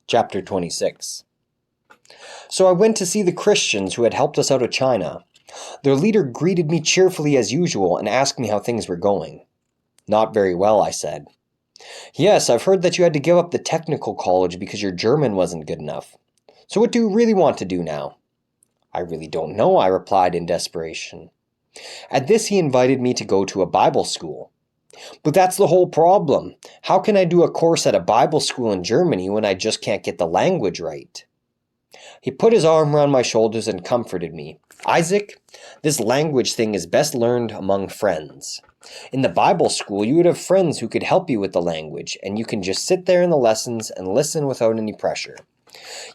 Chapter 26. So I went to see the Christians who had helped us out of China. Their leader greeted me cheerfully as usual and asked me how things were going. Not very well, I said. Yes, I've heard that you had to give up the technical college because your German wasn't good enough. So what do you really want to do now? I really don't know, I replied in desperation. At this he invited me to go to a Bible school. But that's the whole problem. How can I do a course at a Bible school in Germany when I just can't get the language right? He put his arm around my shoulders and comforted me. Isaac, this language thing is best learned among friends. In the Bible school, you would have friends who could help you with the language, and you can just sit there in the lessons and listen without any pressure.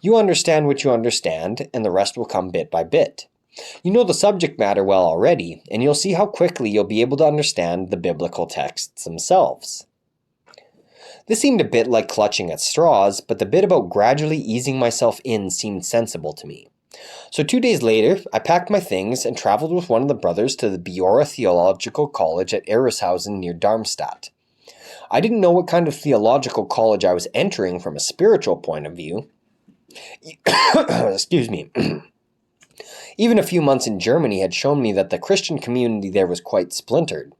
You understand what you understand, and the rest will come bit by bit. You know the subject matter well already, and you'll see how quickly you'll be able to understand the biblical texts themselves. This seemed a bit like clutching at straws, but the bit about gradually easing myself in seemed sensible to me. So 2 days later, I packed my things and traveled with one of the brothers to the Biora Theological College at Erishausen near Darmstadt. I didn't know what kind of theological college I was entering from a spiritual point of view. Excuse me. Even a few months in Germany had shown me that the Christian community there was quite splintered.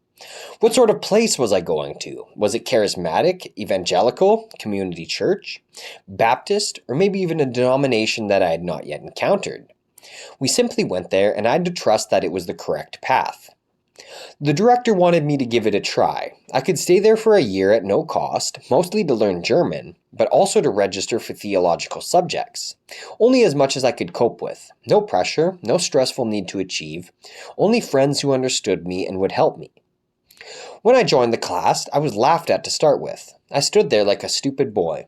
What sort of place was I going to? Was it charismatic, evangelical, community church, Baptist, or maybe even a denomination that I had not yet encountered? We simply went there, and I had to trust that it was the correct path. The director wanted me to give it a try. I could stay there for a year at no cost, mostly to learn German, but also to register for theological subjects. Only as much as I could cope with. No pressure, no stressful need to achieve, only friends who understood me and would help me. When I joined the class, I was laughed at to start with. I stood there like a stupid boy.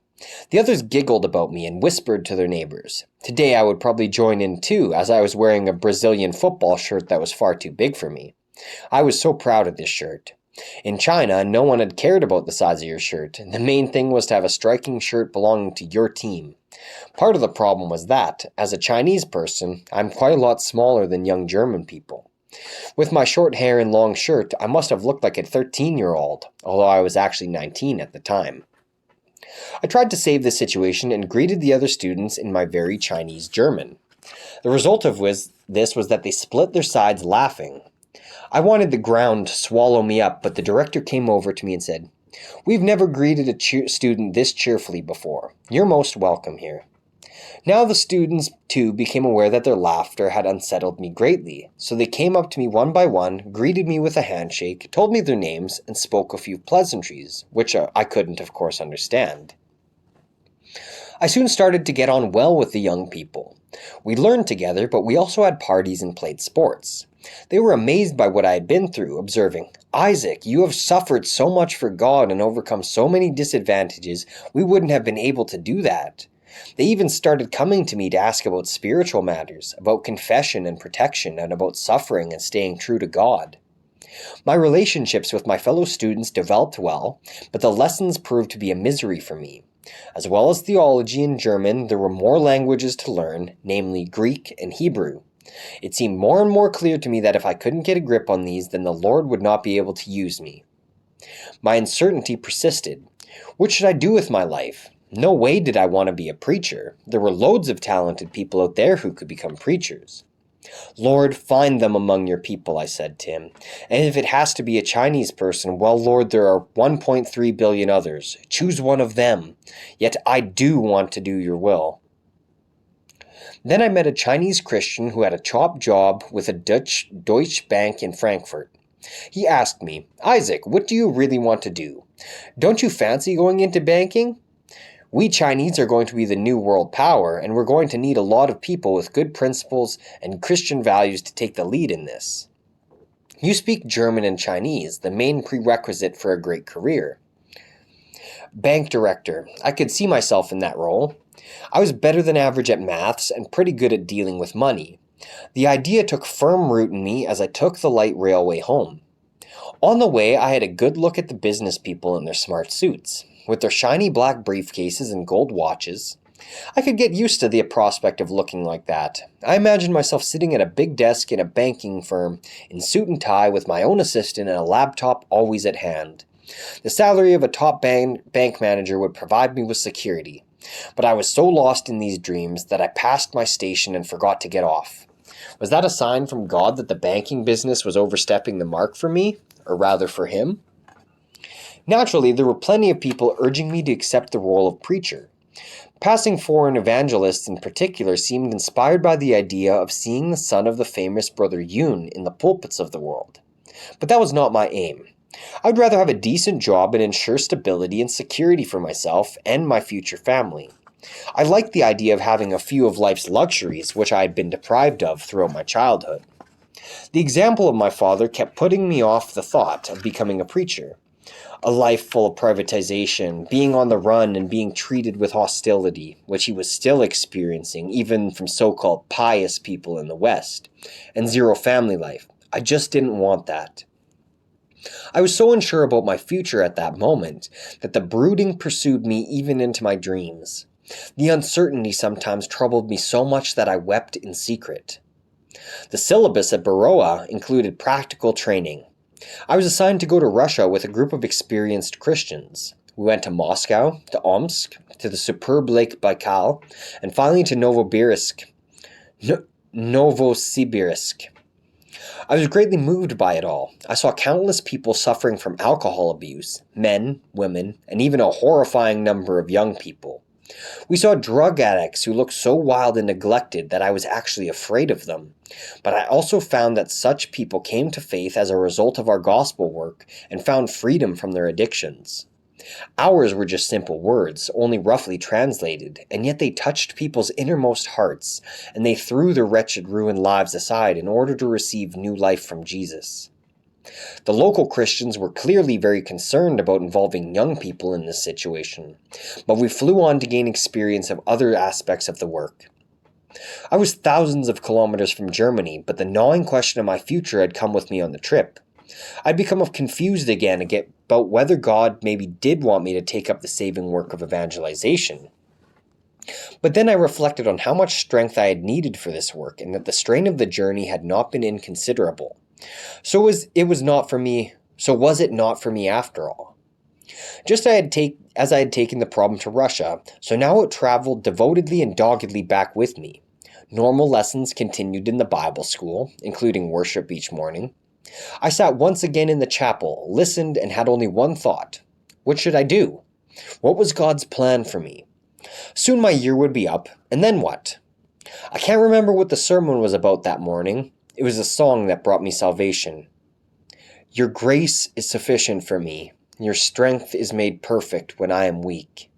The others giggled about me and whispered to their neighbors. Today I would probably join in too, as I was wearing a Brazilian football shirt that was far too big for me. I was so proud of this shirt. In China, no one had cared about the size of your shirt. The main thing was to have a striking shirt belonging to your team. Part of the problem was that, as a Chinese person, I'm quite a lot smaller than young German people. With my short hair and long shirt, I must have looked like a 13-year-old, although I was actually 19 at the time. I tried to save the situation and greeted the other students in my very Chinese German. The result of this was that they split their sides laughing. I wanted the ground to swallow me up, but the director came over to me and said, "We've never greeted a student this cheerfully before. You're most welcome here." Now the students, too, became aware that their laughter had unsettled me greatly, so they came up to me one by one, greeted me with a handshake, told me their names, and spoke a few pleasantries, which I couldn't, of course, understand. I soon started to get on well with the young people. We learned together, but we also had parties and played sports. They were amazed by what I had been through, observing, "Isaac, you have suffered so much for God and overcome so many disadvantages, we wouldn't have been able to do that." They even started coming to me to ask about spiritual matters, about confession and protection, and about suffering and staying true to God. My relationships with my fellow students developed well, but the lessons proved to be a misery for me. As well as theology and German, there were more languages to learn, namely Greek and Hebrew. It seemed more and more clear to me that if I couldn't get a grip on these, then the Lord would not be able to use me. My uncertainty persisted. What should I do with my life? No way did I want to be a preacher. There were loads of talented people out there who could become preachers. "Lord, find them among your people," I said to him. "And if it has to be a Chinese person, well, Lord, there are 1.3 billion others. Choose one of them. Yet I do want to do your will." Then I met a Chinese Christian who had a top job with a Deutsche Bank in Frankfurt. He asked me, "Isaac, what do you really want to do? Don't you fancy going into banking? We Chinese are going to be the new world power, and we're going to need a lot of people with good principles and Christian values to take the lead in this. You speak German and Chinese, the main prerequisite for a great career." Bank director. I could see myself in that role. I was better than average at maths and pretty good at dealing with money. The idea took firm root in me as I took the light railway home. On the way, I had a good look at the business people in their smart suits, with their shiny black briefcases and gold watches. I could get used to the prospect of looking like that. I imagined myself sitting at a big desk in a banking firm, in suit and tie, with my own assistant and a laptop always at hand. The salary of a top bank manager would provide me with security. But I was so lost in these dreams that I passed my station and forgot to get off. Was that a sign from God that the banking business was overstepping the mark for me, or rather for him? Naturally, there were plenty of people urging me to accept the role of preacher. Passing foreign evangelists in particular seemed inspired by the idea of seeing the son of the famous Brother Yun in the pulpits of the world. But that was not my aim. I would rather have a decent job and ensure stability and security for myself and my future family. I liked the idea of having a few of life's luxuries, which I had been deprived of throughout my childhood. The example of my father kept putting me off the thought of becoming a preacher. A life full of privatization, being on the run and being treated with hostility, which he was still experiencing even from so-called pious people in the West, and zero family life. I just didn't want that. I was so unsure about my future at that moment that the brooding pursued me even into my dreams. The uncertainty sometimes troubled me so much that I wept in secret. The syllabus at Baroa included practical training. I was assigned to go to Russia with a group of experienced Christians. We went to Moscow, to Omsk, to the superb Lake Baikal, and finally to Novosibirsk. I was greatly moved by it all. I saw countless people suffering from alcohol abuse, men, women, and even a horrifying number of young people. We saw drug addicts who looked so wild and neglected that I was actually afraid of them. But I also found that such people came to faith as a result of our gospel work and found freedom from their addictions. Ours were just simple words, only roughly translated, and yet they touched people's innermost hearts, and they threw their wretched, ruined lives aside in order to receive new life from Jesus. The local Christians were clearly very concerned about involving young people in this situation, but we flew on to gain experience of other aspects of the work. I was thousands of kilometers from Germany, but the gnawing question of my future had come with me on the trip. I'd become confused again about whether God maybe did want me to take up the saving work of evangelization. But then I reflected on how much strength I had needed for this work, and that the strain of the journey had not been inconsiderable. So was it not for me after all? Just as I had taken the problem to Russia, so now it traveled devotedly and doggedly back with me. Normal lessons continued in the Bible school, including worship each morning. I sat once again in the chapel, listened, and had only one thought. What should I do? What was God's plan for me? Soon my year would be up, and then what? I can't remember what the sermon was about that morning. It was a song that brought me salvation. Your grace is sufficient for me. Your strength is made perfect when I am weak.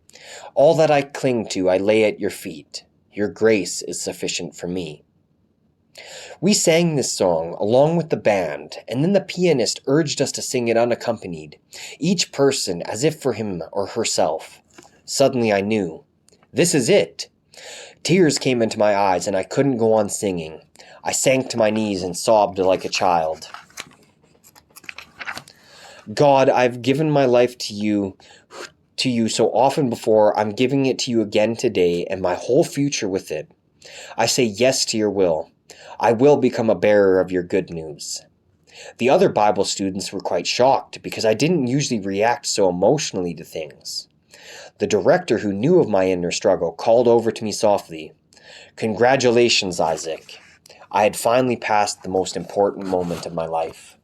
All that I cling to I lay at your feet. Your grace is sufficient for me. We sang this song along with the band, and then the pianist urged us to sing it unaccompanied, each person as if for him or herself. Suddenly I knew. This is it. Tears came into my eyes, and I couldn't go on singing. I sank to my knees and sobbed like a child. God, I've given my life to you so often before. I'm giving it to you again today, and my whole future with it. I say yes to your will. I will become a bearer of your good news. The other Bible students were quite shocked because I didn't usually react so emotionally to things. The director, who knew of my inner struggle, called over to me softly. Congratulations, Isaac. I had finally passed the most important moment of my life.